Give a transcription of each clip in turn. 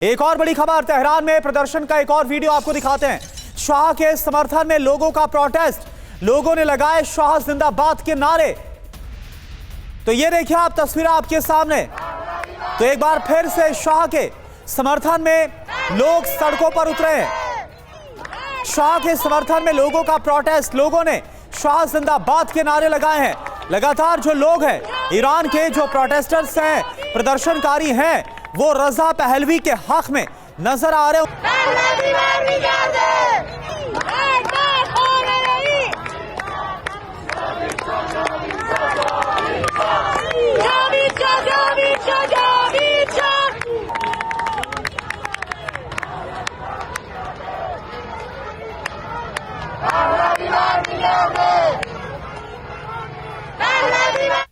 एक और बड़ी खबर, तेहरान में प्रदर्शन का एक और वीडियो आपको दिखाते हैं। शाह के समर्थन में लोगों का प्रोटेस्ट, लोगों ने लगाए शाह जिंदाबाद के नारे। तो ये देखिए आप तस्वीरें आपके सामने। तो एक बार फिर से शाह के समर्थन में लोग सड़कों पर उतरे हैं। शाह के समर्थन में लोगों का प्रोटेस्ट, लोगों ने शाह जिंदाबाद के नारे लगाए हैं। लगातार जो लोग हैं, ईरान के जो प्रोटेस्टर्स हैं, प्रदर्शनकारी हैं, वो रजा पहलवी के हक में नजर आ रहे हैं।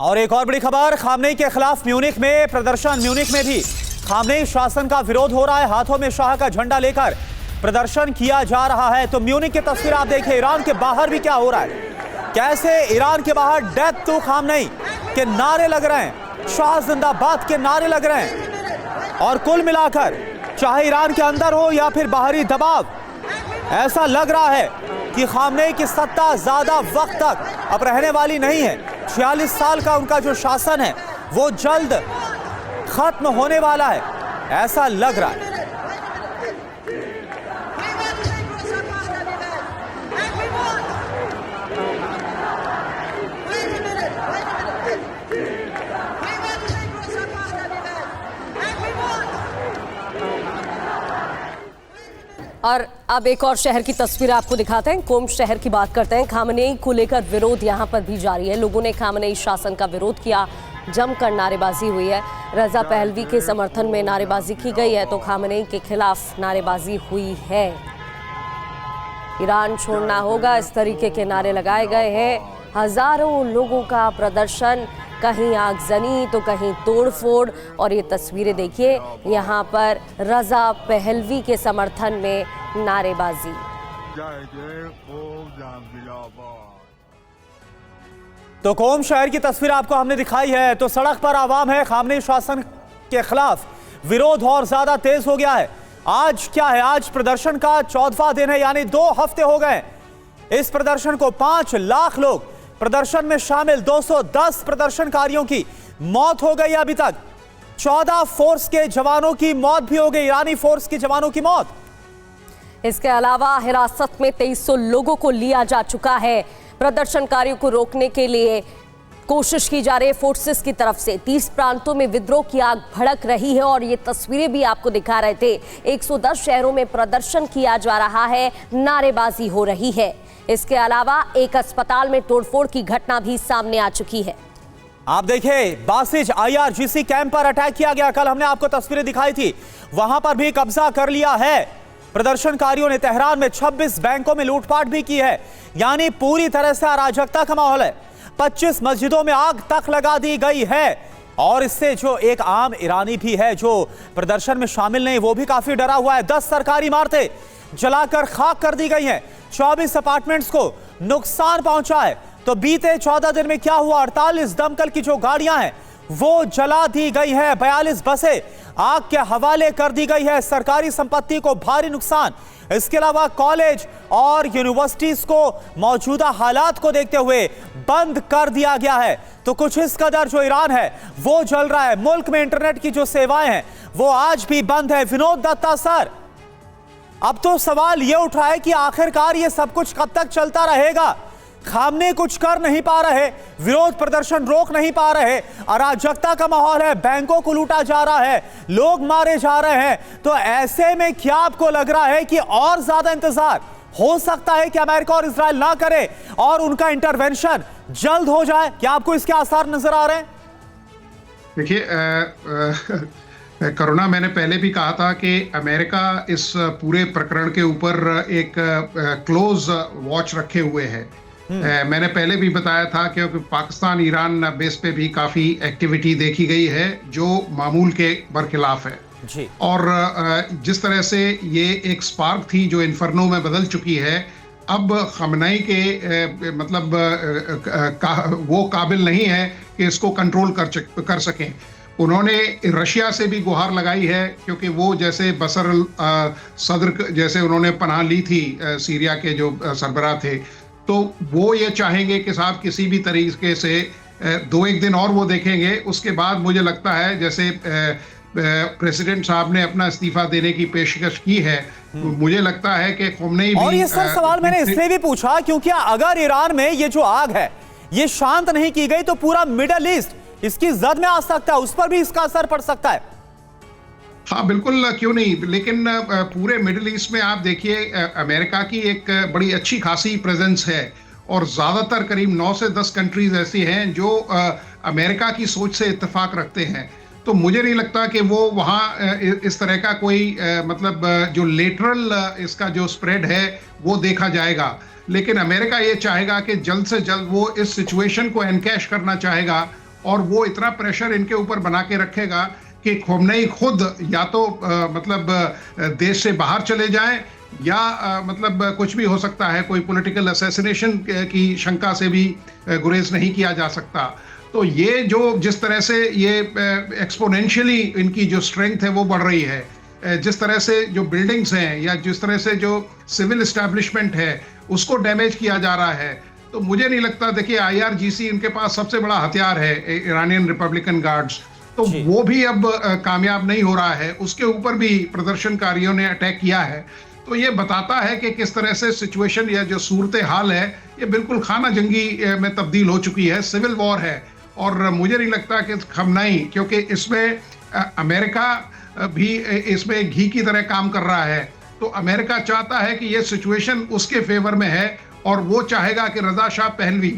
और एक और बड़ी खबर, खामनेई के खिलाफ म्यूनिख में प्रदर्शन। म्यूनिख में भी खामनेई शासन का विरोध हो रहा है। हाथों में शाह का झंडा लेकर प्रदर्शन किया जा रहा है। तो म्यूनिख की तस्वीर आप देखिए। ईरान के बाहर भी क्या हो रहा है, कैसे ईरान के बाहर डेथ टू खामनेई के नारे लग रहे हैं, शाह जिंदाबाद के नारे लग रहे हैं। और कुल मिलाकर चाहे ईरान के अंदर हो या फिर बाहरी दबाव, ऐसा लग रहा है कि खामनेई की सत्ता ज्यादा वक्त तक अब रहने वाली नहीं है। 46 साल का उनका जो शासन है वो जल्द खत्म होने वाला है, ऐसा लग रहा है। और अब एक और शहर की तस्वीर आपको दिखाते हैं। कोम शहर की बात करते हैं। खामनेई को लेकर विरोध यहां पर भी जारी है। लोगों ने खामनेई शासन का विरोध किया, जमकर नारेबाजी हुई है। रजा पहलवी के समर्थन में नारेबाजी की गई है, तो खामनेई के खिलाफ नारेबाजी हुई है। ईरान छोड़ना होगा, इस तरीके के नारे लगाए गए हैं। हजारों लोगों का प्रदर्शन, कहीं आगजनी तो कहीं तोड़फोड़। और ये तस्वीरें देखिए, यहाँ पर रजा पहलवी के समर्थन में नारेबाजी। तो कोम शहर की तस्वीर आपको हमने दिखाई है। तो सड़क पर आवाम है, खामनेई शासन के खिलाफ विरोध और ज्यादा तेज हो गया है। आज क्या है, आज प्रदर्शन का 14वां दिन है, यानी 2 हफ्ते हो गए इस प्रदर्शन को। 5 लाख लोग प्रदर्शन में शामिल। 210 प्रदर्शनकारियों की मौत हो गई अभी तक। 14 फोर्स के जवानों की मौत भी हो गई, ईरानी फोर्स के जवानों की मौत। इसके अलावा हिरासत में 2300 लोगों को लिया जा चुका है। प्रदर्शनकारियों को रोकने के लिए कोशिश की जा रही है फोर्सेस की तरफ से। 30 प्रांतों में विद्रोह की आग भड़क रही है और ये तस्वीरें भी आपको दिखा रहे थे। 110 शहरों में प्रदर्शन किया जा रहा है, नारेबाजी हो रही है। इसके अलावा एक अस्पताल में तोड़फोड़ की घटना भी सामने आ चुकी है। आप देखिए, बासिज IRGC कैंप पर अटैक किया गया। कल हमने आपको तस्वीरें दिखाई थी, वहां पर भी कब्जा कर लिया है प्रदर्शनकारियों ने। तेहरान में 26 बैंकों में लूटपाट भी की है, यानी पूरी तरह से अराजकता का माहौल है। 25 मस्जिदों में आग तक लगा दी गई है। और इससे जो एक आम ईरानी भी है जो प्रदर्शन में शामिल नहीं, वो भी काफी डरा हुआ है। 10 सरकारी इमारतें जलाकर खाक कर दी गई हैं। 24 अपार्टमेंट्स को नुकसान पहुंचा है। तो बीते 14 दिन में क्या हुआ, 48 दमकल की जो गाड़ियां हैं वो जला दी गई है। 42 बसें आग के हवाले कर दी गई है। सरकारी संपत्ति को भारी नुकसान। इसके अलावा कॉलेज और यूनिवर्सिटीज को मौजूदा हालात को देखते हुए बंद कर दिया गया है। तो कुछ इस कदर जो ईरान है वो जल रहा है। मुल्क में इंटरनेट की जो सेवाएं हैं वो आज भी बंद है। विनोद दत्ता सर, अब तो सवाल ये उठ रहा है कि आखिरकार ये सब कुछ कब तक चलता रहेगा। खामनेई कुछ कर नहीं पा रहे, विरोध प्रदर्शन रोक नहीं पा रहे, अराजकता का माहौल है, बैंकों को लूटा जा रहा है, लोग मारे जा रहे हैं। तो ऐसे में क्या आपको लग रहा है कि और ज्यादा इंतजार हो सकता है कि अमेरिका और इजराइल ना करे और उनका इंटरवेंशन जल्द हो जाए? क्या आपको इसके आसार नजर आ रहे हैं? देखिए, करुणा, मैंने पहले भी कहा था कि अमेरिका इस पूरे प्रकरण के ऊपर एक क्लोज वॉच रखे हुए है। मैंने पहले भी बताया था कि पाकिस्तान ईरान बेस पे भी काफी एक्टिविटी देखी गई है जो मामूल के बरखिलाफ है जी। और जिस तरह से ये एक स्पार्क थी जो इन्फर्नो में बदल चुकी है, अब खामनेई के वो काबिल नहीं है कि इसको कंट्रोल कर सकें। उन्होंने रशिया से भी गुहार लगाई है, क्योंकि वो जैसे बशर सदर जैसे उन्होंने पनाह ली थी सीरिया के जो सरबराह थे, तो वो ये चाहेंगे कि साहब किसी भी तरीके से 2-1 दिन और वो देखेंगे। उसके बाद मुझे लगता है जैसे प्रेसिडेंट साहब ने अपना इस्तीफा देने की पेशकश की है, मुझे लगता है कि ख़ुमैनी भी। और ये सर सवाल मैंने इसलिए भी पूछा क्योंकि अगर ईरान में ये जो आग है ये शांत नहीं की गई तो पूरा मिडिल ईस्ट इसकी जद में आ सकता है, उस पर भी इसका असर पड़ सकता है। हाँ बिल्कुल, क्यों नहीं। लेकिन पूरे मिडिल ईस्ट में आप देखिए अमेरिका की एक बड़ी अच्छी खासी प्रेजेंस है, और ज़्यादातर करीब 9 से 10 कंट्रीज ऐसी हैं जो अमेरिका की सोच से इत्तेफाक रखते हैं। तो मुझे नहीं लगता कि वो वहाँ इस तरह का कोई मतलब जो लेटरल इसका जो स्प्रेड है वो देखा जाएगा। लेकिन अमेरिका ये चाहेगा कि जल्द से जल्द वो इस सिचुएशन को एनकैश करना चाहेगा, और वो इतना प्रेशर इनके ऊपर बना के रखेगा कि ख़ुमैनी खुद या तो मतलब देश से बाहर चले जाएं, या मतलब कुछ भी हो सकता है, कोई पॉलिटिकल असैसिनेशन की शंका से भी गुरेज नहीं किया जा सकता। तो ये जो जिस तरह से ये एक्सपोनेंशियली इनकी जो स्ट्रेंथ है वो बढ़ रही है, जिस तरह से जो बिल्डिंग्स हैं या जिस तरह से जो सिविल एस्टैब्लिशमेंट है उसको डैमेज किया जा रहा है, तो मुझे नहीं लगता। देखिए IRGC इनके पास सबसे बड़ा हथियार है, ईरानियन रिपब्लिकन गार्ड्स, तो वो भी अब कामयाब नहीं हो रहा है। उसके ऊपर भी प्रदर्शनकारियों ने अटैक किया है। तो ये बताता है कि किस तरह से सिचुएशन या जो सूरत हाल है ये बिल्कुल खाना जंगी में तब्दील हो चुकी है, सिविल वॉर है। और मुझे नहीं लगता कि ख़ुमैनी, क्योंकि इसमें अमेरिका भी इसमें घी की तरह काम कर रहा है, तो अमेरिका चाहता है कि ये सिचुएशन उसके फेवर में है, और वो चाहेगा कि रज़ा शाह पहलवी,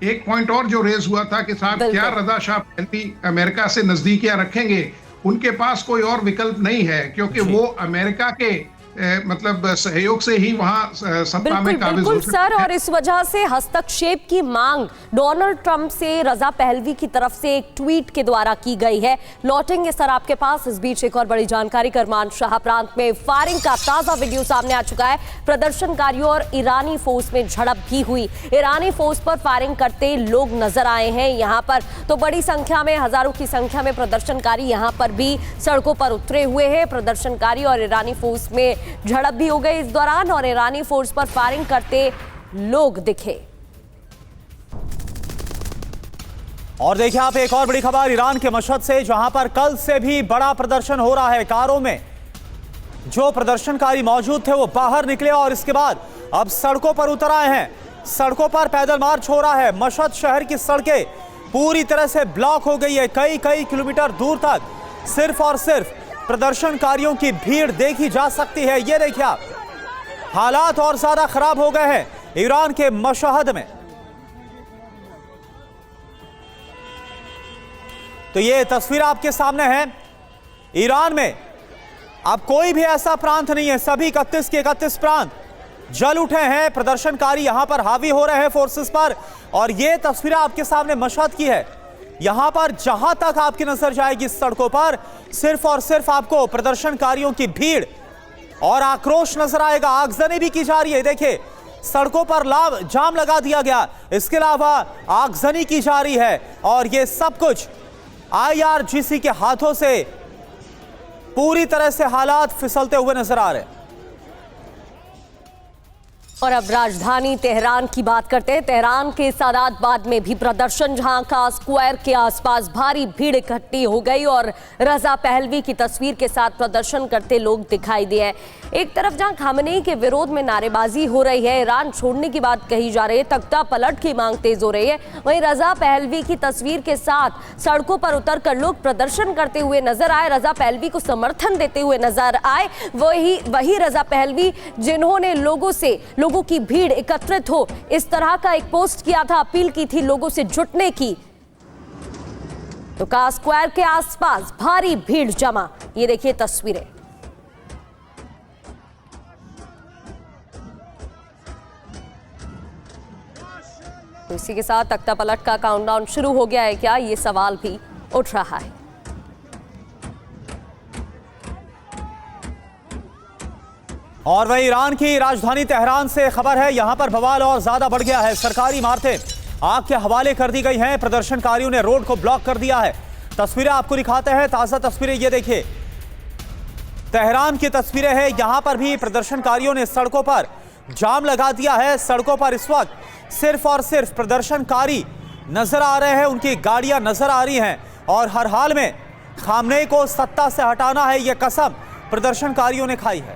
एक पॉइंट और जो रेज हुआ था कि साहब क्या रज़ा शाह पहलवी अमेरिका से नज़दीकियां रखेंगे, उनके पास कोई और विकल्प नहीं है, क्योंकि वो अमेरिका के मतलब सहयोग से ही वहां सत्ता में काबिज हो सकते हैं। सर, और इस वजह से हस्तक्षेप की मांग डोनाल्ड ट्रंप से रजा पहलवी की तरफ से एक ट्वीट के द्वारा की गई है। लौटेंगे सर आपके पास। इस बीच एक और बड़ी जानकारी, करमान शाह प्रांत में फायरिंग का ताजा वीडियो सामने आ चुका है। प्रदर्शनकारियों और ईरानी फोर्स में झड़प भी हुई। ईरानी फोर्स पर फायरिंग करते लोग नजर आए हैं यहाँ पर, तो बड़ी संख्या में, हजारों की संख्या में प्रदर्शनकारी यहाँ पर भी सड़कों पर उतरे हुए हैं। प्रदर्शनकारी और ईरानी फोर्स में झड़प भी हो गई इस दौरान, और ईरानी फोर्स पर फायरिंग करते लोग दिखे। और देखिए आप एक और बड़ी खबर ईरान के मशहद से, जहां पर कल से भी बड़ा प्रदर्शन हो रहा है। कारों में जो प्रदर्शनकारी मौजूद थे वो बाहर निकले और इसके बाद अब सड़कों पर उतर आए हैं। सड़कों पर पैदल मार्च हो रहा है। मशहद शहर की सड़कें पूरी तरह से ब्लॉक हो गई है। कई किलोमीटर दूर तक सिर्फ और सिर्फ प्रदर्शनकारियों की भीड़ देखी जा सकती है। ये देखिए आप, हालात और ज्यादा खराब हो गए हैं ईरान के मशहद में। तो ये तस्वीर आपके सामने है। ईरान में अब कोई भी ऐसा प्रांत नहीं है, सभी 31 के 31 प्रांत जल उठे हैं। प्रदर्शनकारी यहां पर हावी हो रहे हैं फोर्सेस पर, और ये तस्वीर आपके सामने मशहद की है। यहां पर जहां तक आपकी नजर जाएगी सड़कों पर सिर्फ और सिर्फ आपको प्रदर्शनकारियों की भीड़ और आक्रोश नजर आएगा। आगजनी भी की जा रही है। देखिए सड़कों पर जाम लगा दिया गया, इसके अलावा आगजनी की जा रही है, और ये सब कुछ IRGC के हाथों से पूरी तरह से हालात फिसलते हुए नजर आ रहे हैं। और अब राजधानी तेहरान की बात करते हैं। तेहरान के सादातबाद में भी प्रदर्शन, जहां का स्क्वायर के आसपास भारी भीड़ इकट्ठी हो गई और रजा पहलवी की तस्वीर के साथ प्रदर्शन करते लोग दिखाई दिए। एक तरफ जहां ख़ामेनी के विरोध में नारेबाजी हो रही है, ईरान छोड़ने की बात कही जा रही है, तख्ता पलट की मांग तेज हो रही है, वहीं रजा पहलवी की तस्वीर के साथ सड़कों पर उतर कर लोग प्रदर्शन करते हुए नजर आए, रजा पहलवी को समर्थन देते हुए नजर आए। वही रजा पहलवी जिन्होंने लोगों की भीड़ एकत्रित हो इस तरह का एक पोस्ट किया था, अपील की थी लोगों से जुटने की। तो का स्क्वायर के आसपास भारी भीड़ जमा, ये देखिए तस्वीरें। तो इसी के साथ तख्ता पलट का काउंटडाउन शुरू हो गया है क्या, ये सवाल भी उठ रहा है। और वही ईरान की राजधानी तेहरान से खबर है, यहां पर बवाल और ज्यादा बढ़ गया है। सरकारी इमारतें आग के हवाले कर दी गई हैं। प्रदर्शनकारियों ने रोड को ब्लॉक कर दिया है। तस्वीरें आपको दिखाते हैं, ताजा तस्वीरें ये देखिए, तेहरान की तस्वीरें हैं। यहां पर भी प्रदर्शनकारियों ने सड़कों पर जाम लगा दिया है। सड़कों पर इस वक्त सिर्फ और सिर्फ प्रदर्शनकारी नजर आ रहे हैं, उनकी गाड़ियां नजर आ रही हैं और हर हाल में खामनेई को सत्ता से हटाना है, यह कसम प्रदर्शनकारियों ने खाई है।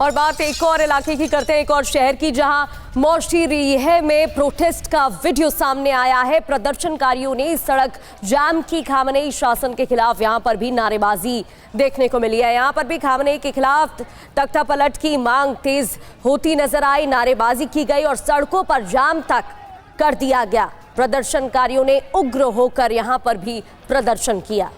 और बात एक और इलाके की करते हैं, एक और शहर की, जहां मौशी रिहे में प्रोटेस्ट का वीडियो सामने आया है। प्रदर्शनकारियों ने सड़क जाम की, खामनेई शासन के खिलाफ यहां पर भी नारेबाजी देखने को मिली है। यहां पर भी खामनेई के खिलाफ तख्ता पलट की मांग तेज होती नजर आई, नारेबाजी की गई और सड़कों पर जाम तक कर दिया गया। प्रदर्शनकारियों ने उग्र होकर यहां पर भी प्रदर्शन किया।